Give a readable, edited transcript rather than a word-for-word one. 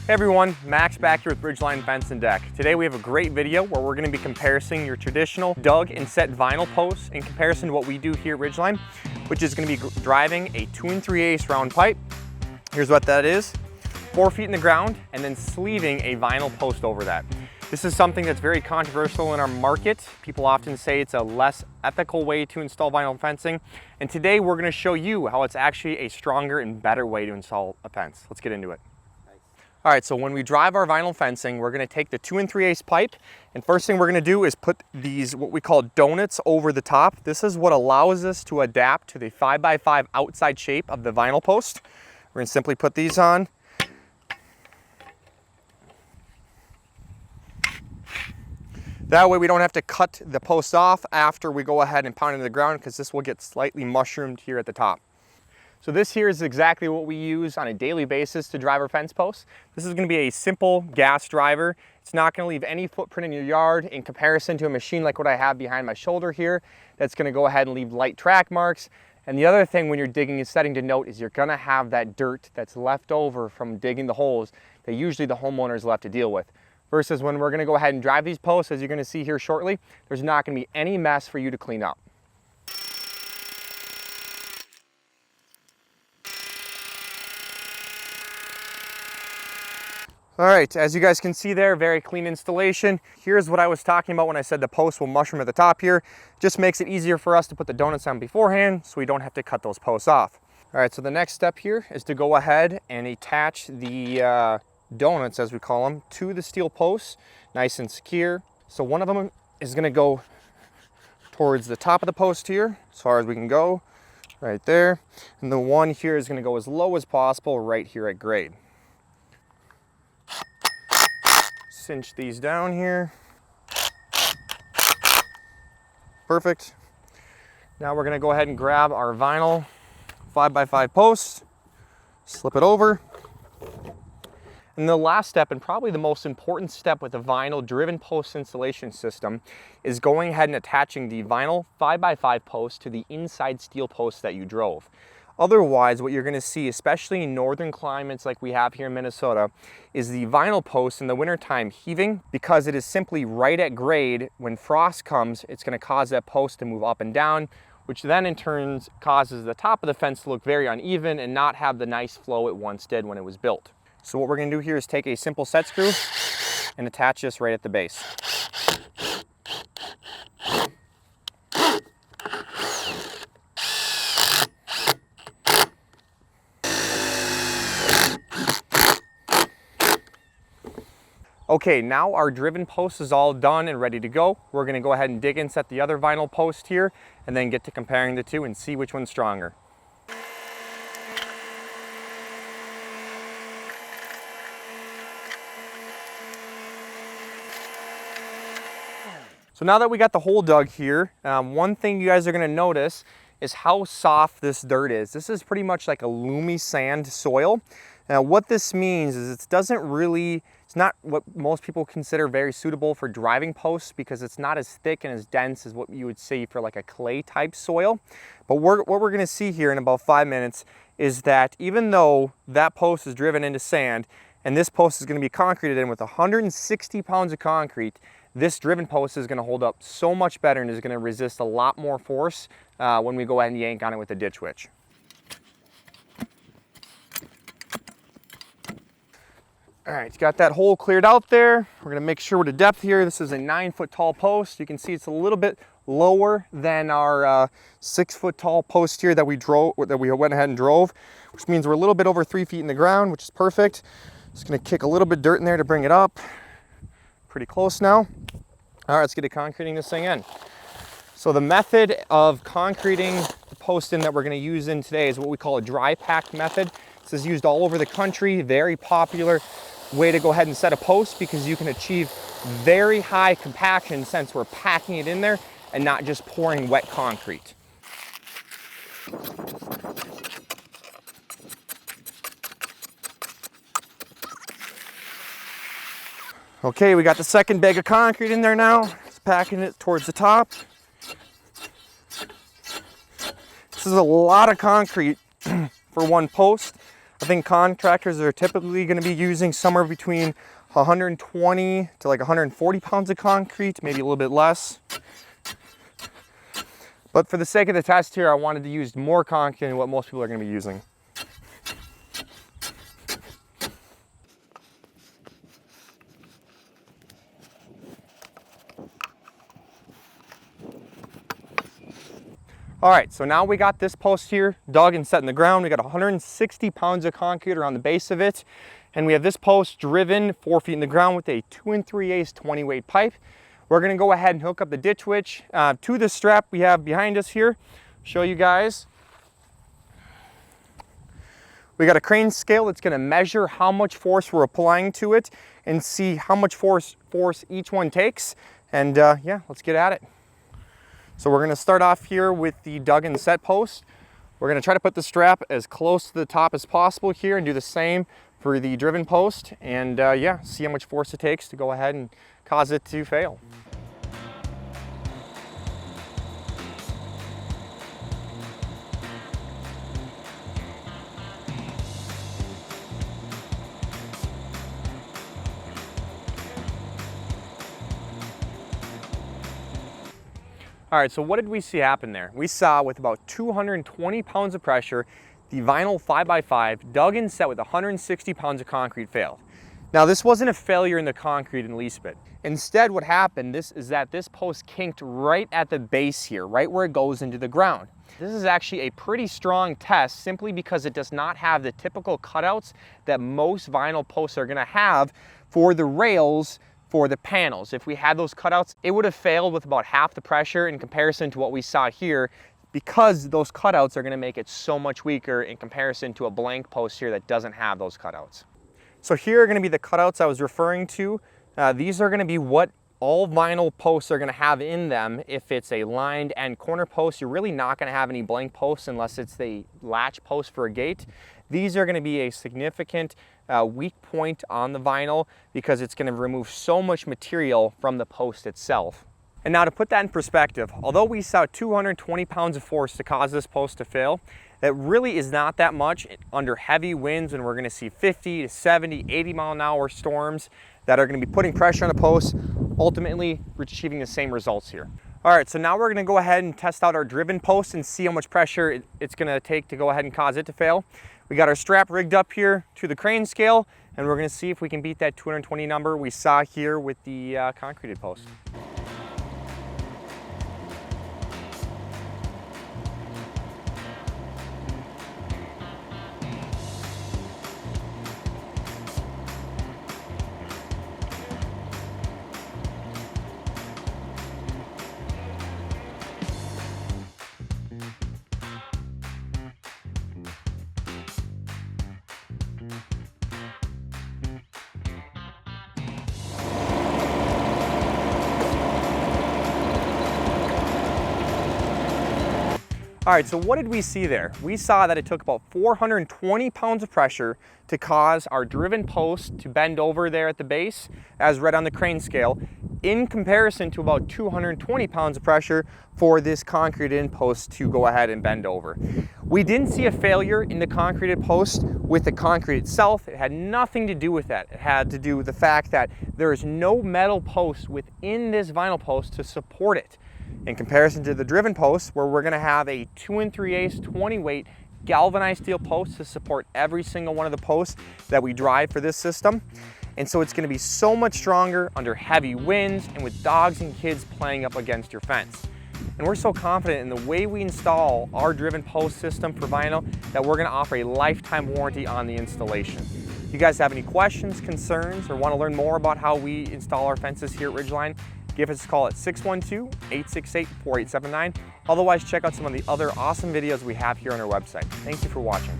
Hey everyone, Max back here with Ridgeline Fence and Deck. Today we have a great video where we're going to be comparing your traditional dug and set vinyl posts in comparison to what we do here at Ridgeline, which is going to be driving a 2 3/8 round pipe. Here's what that is, 4 feet in the ground, and then sleeving a vinyl post over that. This is something that's very controversial in our market. People often say it's a less ethical way to install vinyl fencing, and today we're going to show you how it's actually a stronger and better way to install a fence. Let's get into it. All right, so when we drive our vinyl fencing, we're gonna take the 2 3/8 pipe, and first thing we're gonna do is put these, what we call donuts, over the top. This is what allows us to adapt to the 5x5 outside shape of the vinyl post. We're gonna simply put these on. That way we don't have to cut the post off after we go ahead and pound it into the ground, because this will get slightly mushroomed here at the top. So this here is exactly what we use on a daily basis to drive our fence posts. This is going to be a simple gas driver. It's not going to leave any footprint in your yard in comparison to a machine like what I have behind my shoulder here. That's going to go ahead and leave light track marks. And the other thing when you're digging is setting to note is you're going to have that dirt that's left over from digging the holes that usually the homeowners left to deal with. Versus when we're going to go ahead and drive these posts, as you're going to see here shortly, there's not going to be any mess for you to clean up. All right, as you guys can see there, very clean installation. Here's what I was talking about when I said the post will mushroom at the top here. Just makes it easier for us to put the donuts on beforehand so we don't have to cut those posts off. All right, so the next step here is to go ahead and attach the donuts, as we call them, to the steel posts, nice and secure. So one of them is gonna go towards the top of the post here, as far as we can go, right there. And the one here is gonna go as low as possible right here at grade. Cinch these down here. Perfect. Now we're gonna go ahead and grab our vinyl 5x5 post, slip it over. And the last step, and probably the most important step with the vinyl driven post installation system, is going ahead and attaching the vinyl 5x5 post to the inside steel post that you drove. Otherwise, what you're going to see, especially in northern climates like we have here in Minnesota, is the vinyl post in the wintertime heaving because it is simply right at grade. When frost comes, it's going to cause that post to move up and down, which then in turn causes the top of the fence to look very uneven and not have the nice flow it once did when it was built. So what we're going to do here is take a simple set screw and attach this right at the base. Okay, now our driven post is all done and ready to go. We're gonna go ahead and dig and set the other vinyl post here and then get to comparing the two and see which one's stronger. So now that we got the hole dug here, one thing you guys are gonna notice is how soft this dirt is. This is pretty much like a loomy sand soil. Now what this means is it's not what most people consider very suitable for driving posts because it's not as thick and as dense as what you would see for like a clay type soil. But what we're gonna see here in about 5 minutes is that even though that post is driven into sand and this post is gonna be concreted in with 160 pounds of concrete, this driven post is gonna hold up so much better and is gonna resist a lot more force when we go ahead and yank on it with a ditch witch. All right, got that hole cleared out there. We're gonna make sure we're to depth here. This is a 9-foot tall post. You can see it's a little bit lower than our 6-foot tall post here that we went ahead and drove, which means we're a little bit over 3 feet in the ground, which is perfect. Just gonna kick a little bit of dirt in there to bring it up. Pretty close now. All right, let's get to concreting this thing in. So the method of concreting the post in that we're gonna use in today is what we call a dry pack method. This is used all over the country, very popular way to go ahead and set a post because you can achieve very high compaction since we're packing it in there and not just pouring wet concrete. Okay, we got the second bag of concrete in there now. Just packing it towards the top. This is a lot of concrete for one post. I think contractors are typically going to be using somewhere between 120 to like 140 pounds of concrete, maybe a little bit less. But for the sake of the test here, I wanted to use more concrete than what most people are going to be using. All right, so now we got this post here dug and set in the ground. We got 160 pounds of concrete around the base of it. And we have this post driven 4 feet in the ground with a 2 3/8 20 weight pipe. We're gonna go ahead and hook up the ditch witch to the strap we have behind us here. Show you guys. We got a crane scale that's gonna measure how much force we're applying to it and see how much force each one takes. And yeah, let's get at it. So we're gonna start off here with the dug and set post. We're gonna try to put the strap as close to the top as possible here and do the same for the driven post. And yeah, see how much force it takes to go ahead and cause it to fail. All right, so what did we see happen there? We saw with about 220 pounds of pressure, the vinyl 5x5 dug and set with 160 pounds of concrete failed. Now this wasn't a failure in the concrete in the least bit. Instead, what happened is that this post kinked right at the base here, right where it goes into the ground. This is actually a pretty strong test simply because it does not have the typical cutouts that most vinyl posts are gonna have for the rails for the panels. If we had those cutouts, it would have failed with about half the pressure in comparison to what we saw here, because those cutouts are going to make it so much weaker in comparison to a blank post here that doesn't have those cutouts. So here are going to be the cutouts I was referring to. These are going to be what all vinyl posts are going to have in them. If it's a lined end corner post, you're really not going to have any blank posts unless it's the latch post for a gate. These are going to be a significant weak point on the vinyl because it's going to remove so much material from the post itself. And now to put that in perspective, although we saw 220 pounds of force to cause this post to fail, that really is not that much under heavy winds when we're going to see 50 to 70, 80 mile an hour storms that are going to be putting pressure on the post, ultimately achieving the same results here. All right, so now we're going to go ahead and test out our driven post and see how much pressure it's going to take to go ahead and cause it to fail. We got our strap rigged up here to the crane scale, and we're going to see if we can beat that 220 number we saw here with the concreted post. All right, so what did we see there? We saw that it took about 420 pounds of pressure to cause our driven post to bend over there at the base, as read on the crane scale, in comparison to about 220 pounds of pressure for this concreted post to go ahead and bend over. We didn't see a failure in the concreted post with the concrete itself. It had nothing to do with that. It had to do with the fact that there is no metal post within this vinyl post to support it. In comparison to the driven post, where we're going to have a 2 3/8 20 weight galvanized steel post to support every single one of the posts that we drive for this system. And so it's going to be so much stronger under heavy winds and with dogs and kids playing up against your fence. And we're so confident in the way we install our driven post system for vinyl that we're going to offer a lifetime warranty on the installation. If you guys have any questions, concerns, or want to learn more about how we install our fences here at Ridgeline, give us a call at 612-868-4879. Otherwise, check out some of the other awesome videos we have here on our website. Thank you for watching.